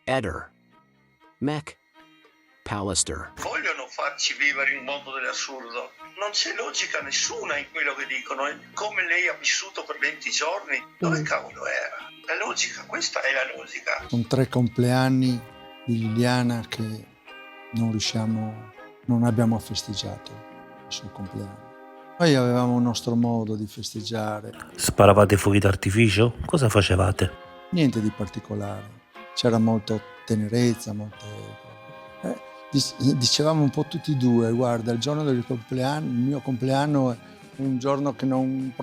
Eder, Mech, Pallister. Vogliono farci vivere in un mondo dell'assurdo. Non c'è logica nessuna in quello che dicono. Come lei ha vissuto per 20 giorni, dove cavolo era? La logica, questa è la logica. Sono 3 compleanni di Liliana che non abbiamo festeggiato il suo compleanno. Noi avevamo un nostro modo di festeggiare. Sparavate fuochi d'artificio? Cosa facevate? Niente di particolare. C'era molta tenerezza, dicevamo un po' tutti e due, guarda, il giorno del compleanno, il mio compleanno è un giorno che non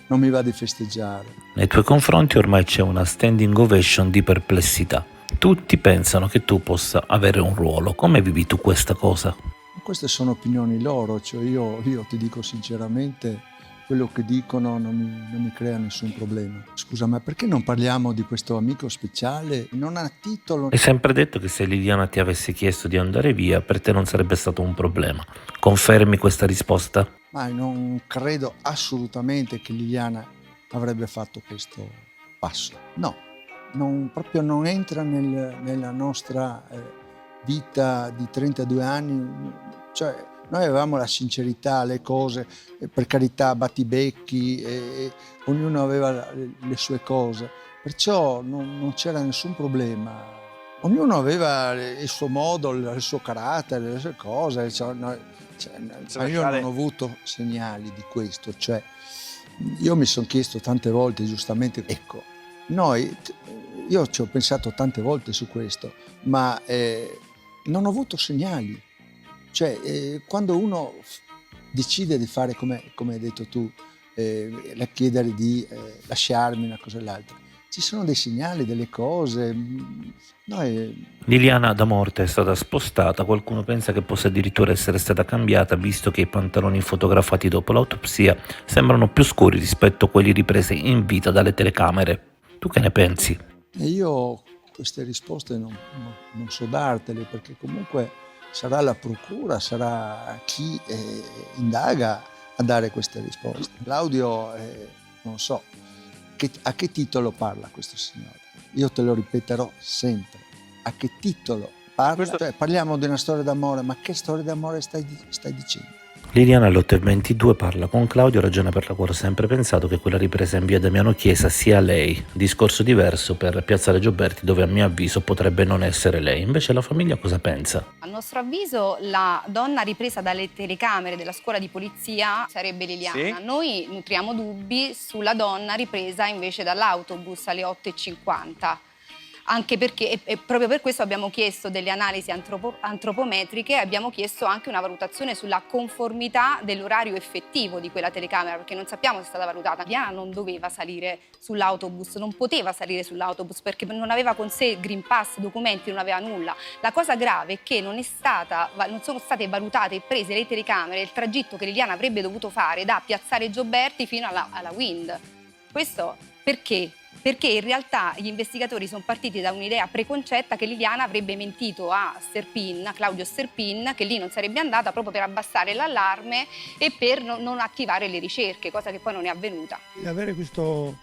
mi va di festeggiare. Nei tuoi confronti ormai c'è una standing ovation di perplessità. Tutti pensano che tu possa avere un ruolo. Come vivi tu questa cosa? Queste sono opinioni loro, cioè io ti dico sinceramente, quello che dicono non mi crea nessun problema. Scusa, ma perché non parliamo di questo amico speciale? Non ha titolo. Hai sempre detto che se Liliana ti avesse chiesto di andare via, per te non sarebbe stato un problema. Confermi questa risposta? Ma non credo assolutamente che Liliana avrebbe fatto questo passo. No, proprio non entra nella nostra vita di 32 anni. Cioè, noi avevamo la sincerità, le cose, per carità, battibecchi, ognuno aveva le sue cose, perciò non c'era nessun problema. Ognuno aveva il suo modo, il suo carattere, le sue cose. Ma io non ho avuto segnali di questo. Cioè, io mi sono chiesto tante volte, giustamente, ecco, io ci ho pensato tante volte su questo, ma non ho avuto segnali. Cioè, quando uno decide di fare come hai detto tu, chiedere di lasciarmi una cosa o l'altra, ci sono dei segnali, delle cose. Liliana da morte è stata spostata, qualcuno pensa che possa addirittura essere stata cambiata, visto che i pantaloni fotografati dopo l'autopsia sembrano più scuri rispetto a quelli ripresi in vita dalle telecamere. Tu che ne pensi? Io queste risposte non so dartele, perché comunque sarà la procura, sarà chi indaga a dare queste risposte. L'audio, non so, a che titolo parla questo signore? Io te lo ripeterò sempre. A che titolo parla? Cioè, parliamo di una storia d'amore, ma che storia d'amore stai dicendo? Liliana all'8:22 parla con Claudio, ragione per la quale ho sempre pensato che quella ripresa in via Damiano Chiesa sia lei. Discorso diverso per Piazzale Gioberti, dove a mio avviso potrebbe non essere lei. Invece la famiglia cosa pensa? A nostro avviso la donna ripresa dalle telecamere della scuola di polizia sarebbe Liliana. Sì? Noi nutriamo dubbi sulla donna ripresa invece dall'autobus alle 8:50. Anche perché, e proprio per questo abbiamo chiesto delle analisi antropometriche e abbiamo chiesto anche una valutazione sulla conformità dell'orario effettivo di quella telecamera, perché non sappiamo se è stata valutata. Liliana non doveva salire sull'autobus, non poteva salire sull'autobus perché non aveva con sé Green Pass, documenti, non aveva nulla. La cosa grave è che non sono state valutate e prese le telecamere, il tragitto che Liliana avrebbe dovuto fare da Piazzale Gioberti fino alla Wind. Questo perché? Perché in realtà gli investigatori sono partiti da un'idea preconcetta che Liliana avrebbe mentito a Claudio Sterpin, che lì non sarebbe andata proprio per abbassare l'allarme e per non attivare le ricerche, cosa che poi non è avvenuta. Avere questo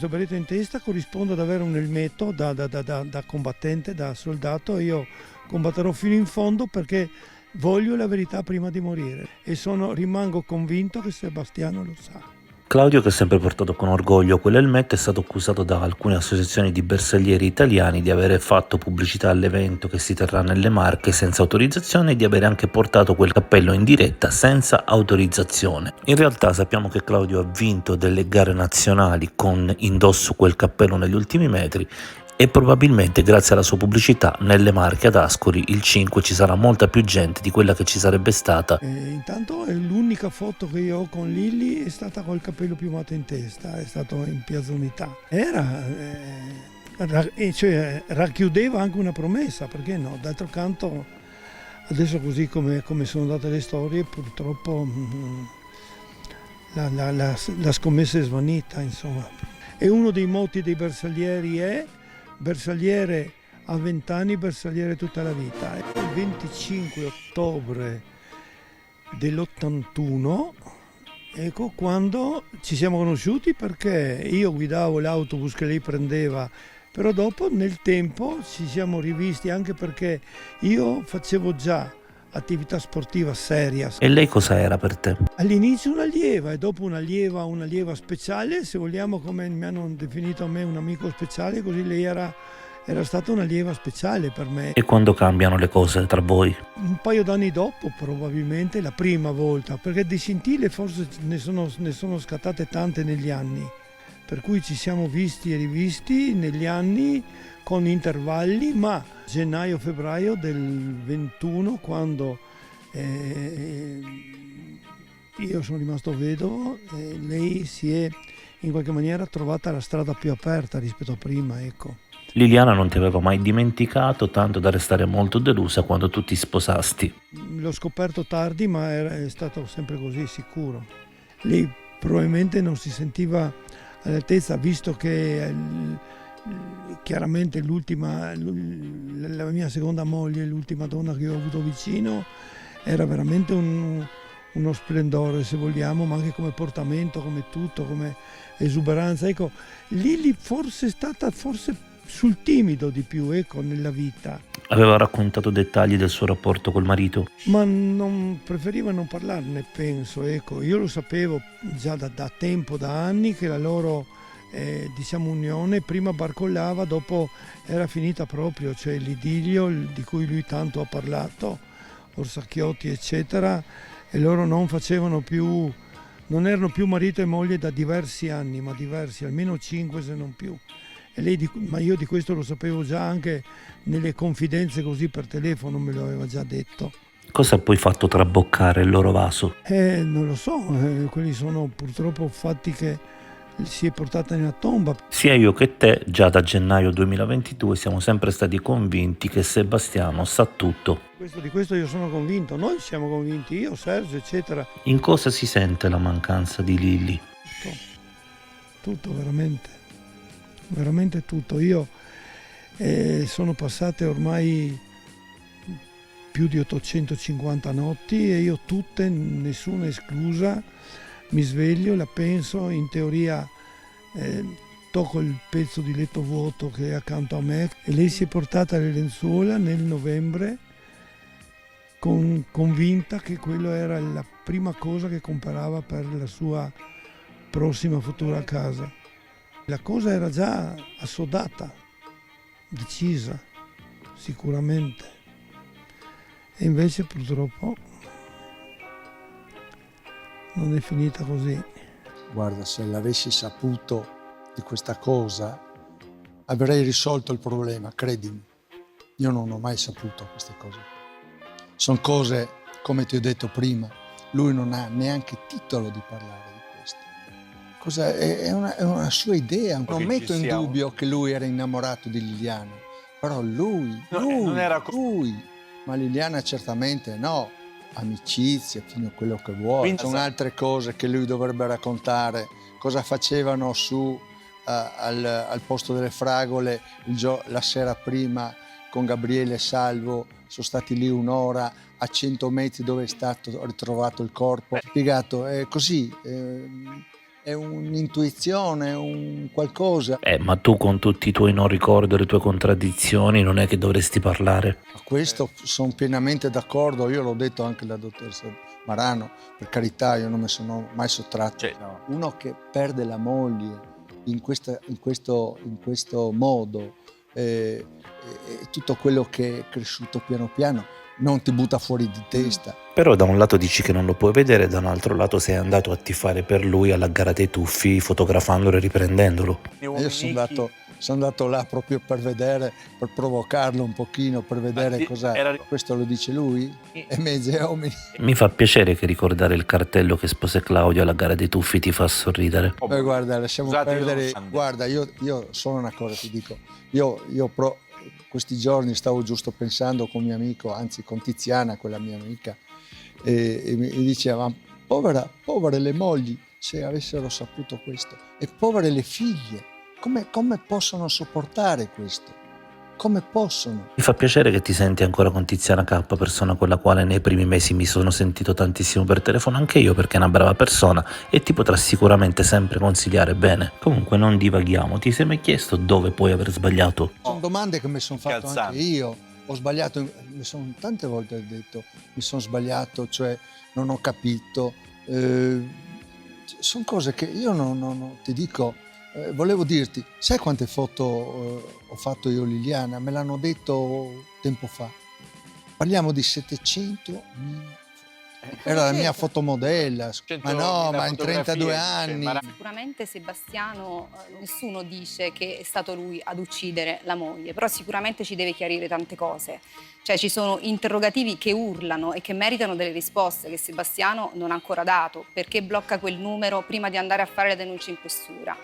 berretto in testa corrisponde ad avere un elmetto da combattente, da soldato. Io combatterò fino in fondo perché voglio la verità prima di morire e rimango convinto che Sebastiano lo sa. Claudio, che ha sempre portato con orgoglio quell'elmetto, è stato accusato da alcune associazioni di bersaglieri italiani di avere fatto pubblicità all'evento che si terrà nelle Marche senza autorizzazione e di avere anche portato quel cappello in diretta senza autorizzazione. In realtà sappiamo che Claudio ha vinto delle gare nazionali con indosso quel cappello negli ultimi metri e probabilmente grazie alla sua pubblicità nelle Marche ad Ascoli il 5 ci sarà molta più gente di quella che ci sarebbe stata. Intanto l'unica foto che io ho con Lilli è stata col capello piumato in testa, è stato in Piazza Unità. Racchiudeva anche una promessa, perché no? D'altro canto, adesso così come sono andate le storie, purtroppo la scommessa è svanita, insomma. E uno dei motti dei bersaglieri è bersagliere a 20 anni, bersagliere tutta la vita. Il 25 ottobre dell'81, ecco, quando ci siamo conosciuti, perché io guidavo l'autobus che lei prendeva Però dopo nel tempo ci siamo rivisti, anche perché io facevo già attività sportiva seria. E lei cosa era per te? All'inizio un'allieva e dopo un'allieva speciale, se vogliamo, come mi hanno definito a me un amico speciale, così lei era stata un'allieva speciale per me. E quando cambiano le cose tra voi? Un paio d'anni dopo, probabilmente, la prima volta, perché di scintille forse ne sono scattate tante negli anni, per cui ci siamo visti e rivisti negli anni con intervalli, ma gennaio-febbraio del 21, quando io sono rimasto vedovo, lei si è in qualche maniera trovata la strada più aperta rispetto a prima, ecco. Liliana non ti aveva mai dimenticato, tanto da restare molto delusa quando tu ti sposasti. L'ho scoperto tardi, ma è stato sempre così, sicuro. Lei probabilmente non si sentiva all'altezza, visto che chiaramente la mia seconda moglie, l'ultima donna che ho avuto vicino, era veramente uno splendore, se vogliamo, ma anche come portamento, come tutto, come esuberanza. Ecco, Lili forse è stata sul timido di più, ecco, nella vita. Aveva raccontato dettagli del suo rapporto col marito? Ma preferiva non parlarne, penso, ecco. Io lo sapevo già da tempo, da anni, che la loro unione prima barcollava, dopo era finita proprio, cioè l'idillio di cui lui tanto ha parlato, Orsacchiotti eccetera, e loro non erano più marito e moglie da diversi anni, ma diversi, almeno 5 se non più. Ma io di questo lo sapevo già, anche nelle confidenze così per telefono me lo aveva già detto. Cosa ha poi fatto traboccare il loro vaso? Non lo so, quelli sono purtroppo fatti che si è portata nella tomba. Sia io che te, già da gennaio 2022, siamo sempre stati convinti che Sebastiano sa tutto. Di questo io sono convinto, noi siamo convinti, io, Sergio, eccetera. In cosa si sente la mancanza di Lilli? Tutto, veramente tutto. Io sono passate ormai più di 850 notti e io tutte, nessuna esclusa, mi sveglio, la penso, in teoria tocco il pezzo di letto vuoto che è accanto a me e lei si è portata le lenzuola nel novembre, convinta che quello era la prima cosa che comprava per la sua prossima futura casa. La cosa era già assodata, decisa, sicuramente. E invece purtroppo non è finita così. Guarda, se l'avessi saputo di questa cosa, avrei risolto il problema, credimi. Io non ho mai saputo queste cose. Sono cose, come ti ho detto prima, lui non ha neanche titolo di parlare di questo. È una sua idea. Non metto in dubbio che lui era innamorato di Liliana, però lui, ma Liliana certamente no. Amicizia, fino a quello che vuoi. Sono altre cose che lui dovrebbe raccontare, cosa facevano su al posto delle fragole la sera prima con Gabriele e Salvo, sono stati lì un'ora a 100 metri dove è stato ritrovato il corpo. Spiegato, è così, è un'intuizione, è un qualcosa. Ma tu con tutti i tuoi non ricordi, le tue contraddizioni, non è che dovresti parlare? A questo sono pienamente d'accordo, io l'ho detto anche alla dottoressa Marano, per carità, io non mi sono mai sottratto. Uno che perde la moglie in questo modo, tutto quello che è cresciuto piano piano, non ti butta fuori di testa. Però da un lato dici che non lo puoi vedere, da un altro lato sei andato a tifare per lui alla gara dei tuffi, fotografandolo e riprendendolo. Io sono andato là proprio per vedere, per provocarlo un pochino, per vedere cos'è. Questo lo dice lui? E mezzi uomini. Mi fa piacere che ricordare il cartello che spose Claudio alla gara dei tuffi ti fa sorridere. Guarda, lasciamo perdere. Guarda, io solo una cosa ti dico. Questi giorni stavo giusto pensando con mio amico, anzi con Tiziana, quella mia amica, e mi diceva, povere le mogli se avessero saputo questo, e povere le figlie, come possono sopportare questo? come possono? Mi fa piacere che ti senti ancora con Tiziana K, persona con la quale nei primi mesi mi sono sentito tantissimo per telefono anche io, perché è una brava persona e ti potrà sicuramente sempre consigliare bene. Comunque non divaghiamo, ti sei mai chiesto dove puoi aver sbagliato? Sono domande che mi sono fatto anche io. Ho sbagliato, tante volte ho detto mi sono sbagliato, cioè non ho capito. Sono cose che io non ti dico. Volevo dirti, sai quante foto ho fatto io, Liliana? Me l'hanno detto tempo fa. Parliamo di 700.000 foto. Era la mia fotomodella, ma no, ma in 32 anni. Sicuramente Sebastiano, nessuno dice che è stato lui ad uccidere la moglie, però sicuramente ci deve chiarire tante cose. Cioè ci sono interrogativi che urlano e che meritano delle risposte che Sebastiano non ha ancora dato. Perché blocca quel numero prima di andare a fare la denuncia in questura?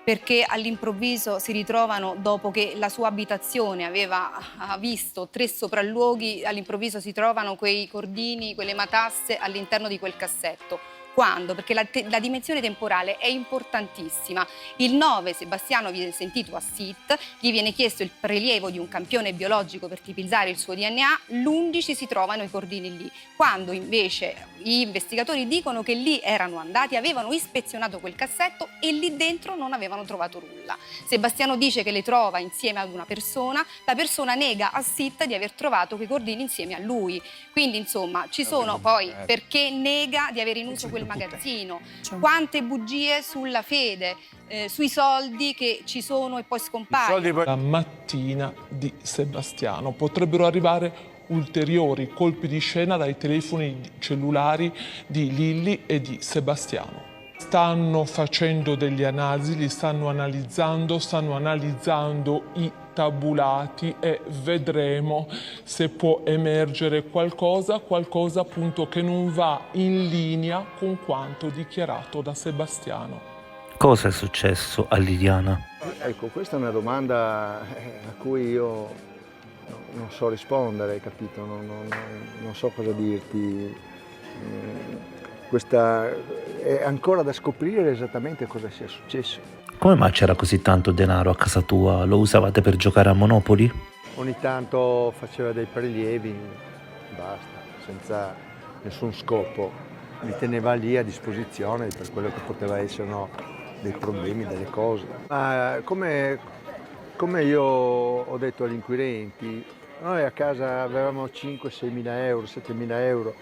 Perché all'improvviso si ritrovano, dopo che la sua abitazione ha visto 3 sopralluoghi, all'improvviso si trovano quei cordini, quelle matasse all'interno di quel cassetto. Quando? Perché la dimensione temporale è importantissima. Il 9 Sebastiano viene sentito a SIT, gli viene chiesto il prelievo di un campione biologico per tipizzare il suo DNA, l'11 si trovano i cordini lì. Quando invece gli investigatori dicono che lì erano andati, avevano ispezionato quel cassetto e lì dentro non avevano trovato nulla. Sebastiano dice che le trova insieme ad una persona, la persona nega a SIT di aver trovato quei cordini insieme a lui. Quindi insomma ci sono poi perché nega di avere in uso quel magazzino, quante bugie sulla fede, sui soldi che ci sono e poi scompaiono. La mattina di Sebastiano potrebbero arrivare ulteriori colpi di scena dai telefoni cellulari di Lilli e di Sebastiano. Stanno facendo degli analisi, li stanno analizzando i tabulati e vedremo se può emergere qualcosa appunto che non va in linea con quanto dichiarato da Sebastiano. Cosa è successo a Liliana? Ecco, questa è una domanda a cui io non so rispondere, capito? Non so cosa dirti. Questa è ancora da scoprire esattamente cosa sia successo. Come mai c'era così tanto denaro a casa tua? Lo usavate per giocare a Monopoli? Ogni tanto faceva dei prelievi, basta, senza nessun scopo. Li teneva lì a disposizione per quello che poteva essere dei problemi, delle cose. Ma come io ho detto agli inquirenti, noi a casa avevamo 5-6 mila euro, 7 mila euro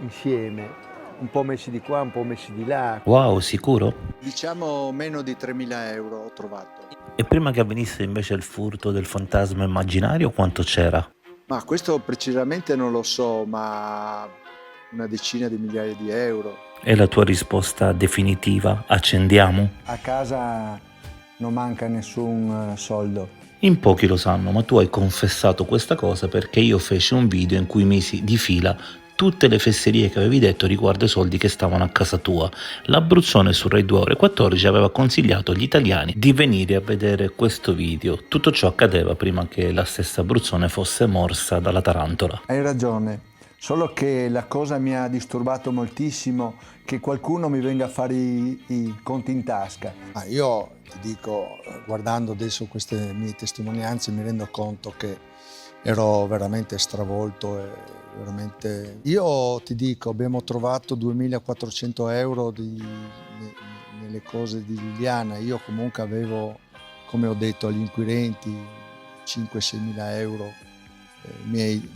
insieme. Un po' messi di qua, un po' messi di là. Wow, sicuro? Diciamo meno di 3.000 euro ho trovato. E prima che avvenisse invece il furto del fantasma immaginario, quanto c'era? Ma questo precisamente non lo so, ma una decina di migliaia di euro. E la tua risposta definitiva? Accendiamo? A casa non manca nessun soldo. In pochi lo sanno, ma tu hai confessato questa cosa perché io feci un video in cui misi di fila tutte le fesserie che avevi detto riguardo ai soldi che stavano a casa tua. L'Abruzzone su Rai 2 Ore 14 aveva consigliato agli italiani di venire a vedere questo video. Tutto ciò accadeva prima che la stessa Abruzzone fosse morsa dalla tarantola. Hai ragione, solo che la cosa mi ha disturbato moltissimo che qualcuno mi venga a fare i conti in tasca. Ma io ti dico, guardando adesso queste mie testimonianze, mi rendo conto che ero veramente stravolto e veramente... Io ti dico, abbiamo trovato 2.400 euro nelle cose di Liliana. Io comunque avevo, come ho detto agli inquirenti, 5-6 mila euro miei.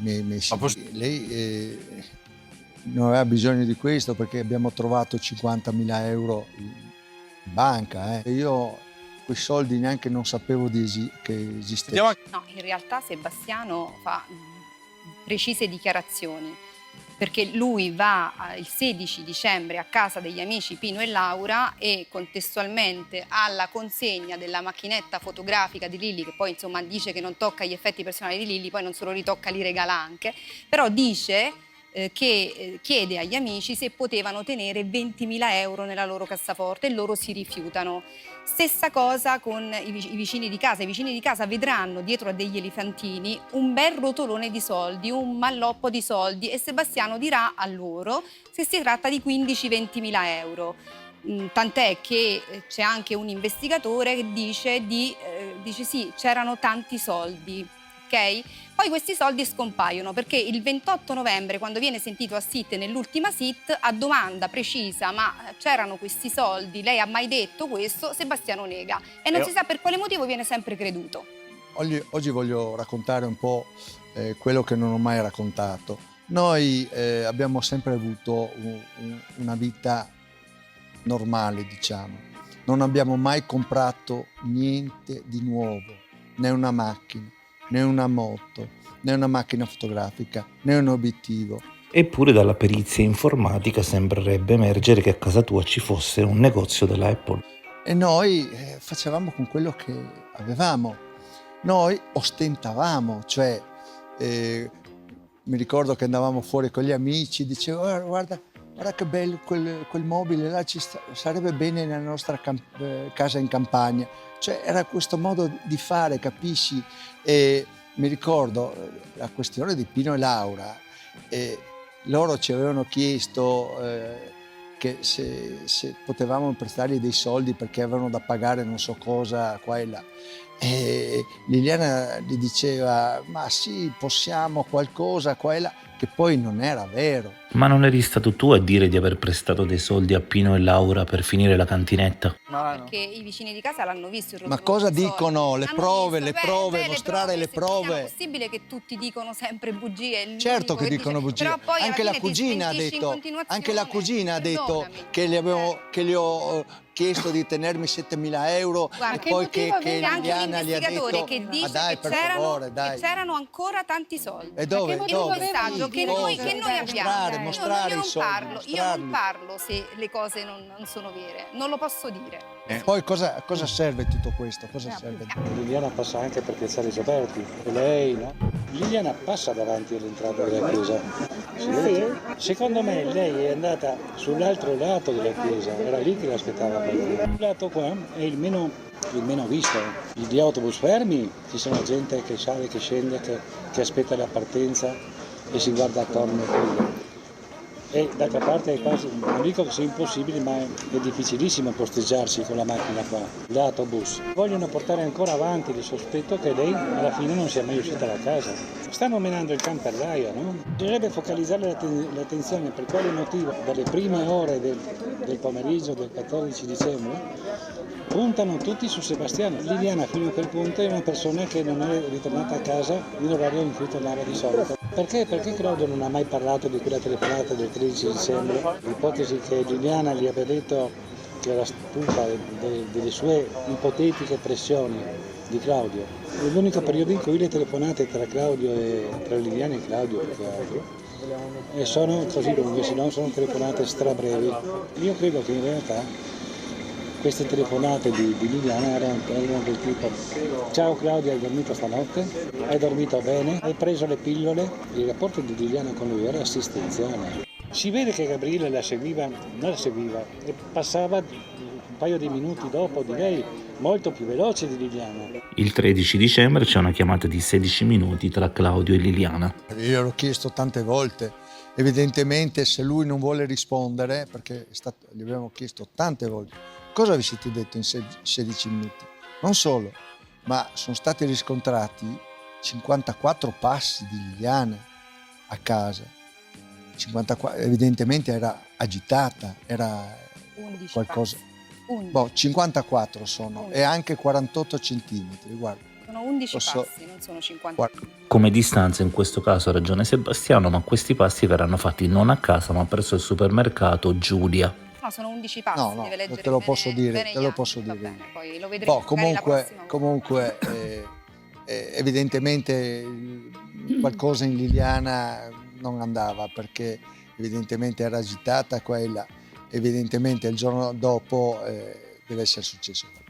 Lei non aveva bisogno di questo perché abbiamo trovato 50.000 euro in banca. Io quei soldi neanche non sapevo che esistevano. No, in realtà Sebastiano fa precise dichiarazioni, perché lui va il 16 dicembre a casa degli amici Pino e Laura e contestualmente alla consegna della macchinetta fotografica di Lilli, che poi insomma dice che non tocca gli effetti personali di Lilli, poi non se lo ritocca, li regala anche, però dice che chiede agli amici se potevano tenere 20.000 euro nella loro cassaforte e loro si rifiutano. Stessa cosa con i vicini di casa. I vicini di casa vedranno dietro a degli elefantini un bel rotolone di soldi, un malloppo di soldi e Sebastiano dirà a loro se si tratta di 15-20.000 euro. Tant'è che c'è anche un investigatore che dice di dice sì, c'erano tanti soldi. Ok? Poi questi soldi scompaiono perché il 28 novembre, quando viene sentito a SIT nell'ultima SIT, a domanda precisa ma c'erano questi soldi, lei ha mai detto questo, Sebastiano nega e non si sa per quale motivo viene sempre creduto. Oggi voglio raccontare un po' quello che non ho mai raccontato. Noi abbiamo sempre avuto una vita normale, diciamo. Non abbiamo mai comprato niente di nuovo, né una macchina, né una moto, né una macchina fotografica, né un obiettivo. Eppure dalla perizia informatica sembrerebbe emergere che a casa tua ci fosse un negozio della Apple. E noi facevamo con quello che avevamo. Noi ostentavamo, cioè mi ricordo che andavamo fuori con gli amici, dicevo guarda che bello quel mobile là, sarebbe bene nella nostra casa in campagna. Cioè era questo modo di fare, capisci? E mi ricordo la questione di Pino e Laura, loro ci avevano chiesto che se potevamo prestargli dei soldi perché avevano da pagare non so cosa qua e là. E Liliana gli diceva ma sì, possiamo qualcosa qua e là, che poi non era vero. Ma non eri stato tu a dire di aver prestato dei soldi a Pino e Laura per finire la cantinetta? No, perché i vicini di casa l'hanno visto. Ma cosa dicono? Le prove, mostrare le prove. È possibile che tutti dicono sempre bugie? Certo che dicono bugie. Anche la cugina ha detto che gli ho chiesto di tenermi 7.000 euro. Guarda, e poi che Liliana gli ha detto che dice dai, che c'erano ancora tanti soldi. E dove? Il messaggio che noi abbiamo. Mostrare io i soldi. Io non parlo se le cose non sono vere, non lo posso dire. Poi cosa serve tutto questo? Cosa serve? Liliana passa anche per Piazzale Gioberti, e lei, no? Liliana passa davanti all'entrata della chiesa. Sì? Secondo me lei è andata sull'altro lato della chiesa, era lì che l'aspettava qualcuno. Il lato qua è il meno visto. Gli autobus fermi, ci sono gente che sale, che scende, che aspetta la partenza e si guarda attorno a quello. E d'altra parte è quasi, non dico che sia impossibile, ma è difficilissimo posteggiarsi con la macchina qua, l'autobus. Vogliono portare ancora avanti il sospetto che lei alla fine non sia mai uscita da casa. Stanno menando il camperlaio, no? Bisognerebbe focalizzare l'attenzione per quale motivo dalle prime ore del pomeriggio del 14 dicembre puntano tutti su Sebastiano. Liliana fino a quel punto è una persona che non è ritornata a casa in orario in cui tornava di solito. Perché? Perché Claudio non ha mai parlato di quella telefonata del 13 dicembre, l'ipotesi che Liliana gli abbia detto che era stufa delle sue ipotetiche pressioni di Claudio. È l'unico periodo in cui le telefonate tra Liliana e Claudio e sono così lunghe, se no sono telefonate strabrevi. Io credo che in realtà queste telefonate di Liliana erano del tipo: ciao Claudia, hai dormito stanotte? Hai dormito bene? Hai preso le pillole? Il rapporto di Liliana con lui era assistenziale. Si vede che Gabriele non la seguiva e passava un paio di minuti dopo di lei, molto più veloce di Liliana. Il 13 dicembre c'è una chiamata di 16 minuti tra Claudio e Liliana. Io l'ho chiesto tante volte, evidentemente se lui non vuole rispondere, perché gli abbiamo chiesto tante volte, cosa vi siete detto in 16 minuti? Non solo, ma sono stati riscontrati 54 passi di Liliana a casa. 54, evidentemente era agitata, era 11 qualcosa. Passi. 54 sono 11. e anche 48 centimetri, guarda. Sono 11 passi, non sono 50. Come distanza in questo caso ha ragione Sebastiano, ma questi passi verranno fatti non a casa ma presso il supermercato Giulia. No, sono 11 passi, No, deve leggere te lo bene, posso dire, bene te gli lo atti, posso va dire. bene, poi lo vedremo Comunque evidentemente qualcosa in Liliana non andava, perché evidentemente era agitata qua e là. Evidentemente il giorno dopo deve essere successo qualcosa.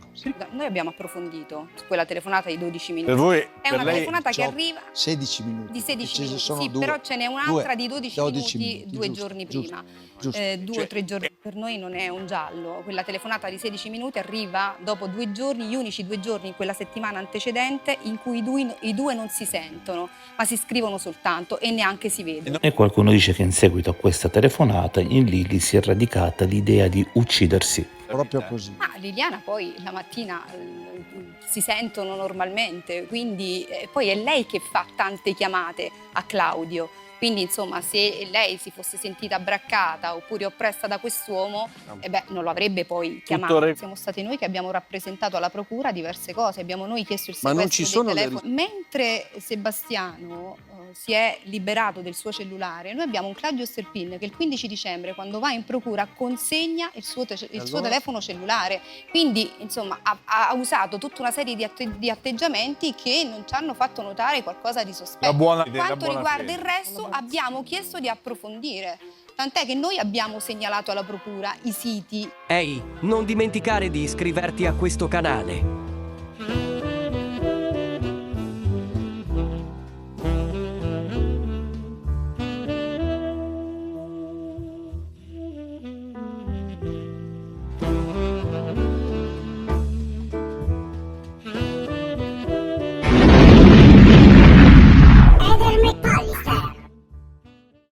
Noi abbiamo approfondito su quella telefonata di 12 minuti. Per voi, è una telefonata che arriva 16 minuti. di 16 minuti, sono sì, due, però ce n'è un'altra di 12 minuti, due giusto, giorni giusto, prima. giusto. 2 o 3 giorni. Per noi non è un giallo. Quella telefonata di 16 minuti arriva dopo 2 giorni, gli unici 2 giorni in quella settimana antecedente in cui i due non si sentono, ma si scrivono soltanto e neanche si vedono. E qualcuno dice che in seguito a questa telefonata in Lili si è radicata l'idea di uccidersi. Proprio così. Liliana poi la mattina si sentono normalmente, quindi poi è lei che fa tante chiamate a Claudio. Quindi insomma, se lei si fosse sentita braccata oppure oppressa da quest'uomo, non lo avrebbe poi chiamato. Siamo stati noi che abbiamo rappresentato alla procura diverse cose, abbiamo noi chiesto il sequestro dei telefoni. Mentre Sebastiano si è liberato del suo cellulare, noi abbiamo un Claudio Sterpin che il 15 dicembre, quando va in procura, consegna il suo telefono cellulare. Quindi insomma ha usato tutta una serie di atteggiamenti che non ci hanno fatto notare qualcosa di sospetto. Quanto riguarda il resto, abbiamo chiesto di approfondire, tant'è che noi abbiamo segnalato alla procura i siti. Ehi, non dimenticare di iscriverti a questo canale.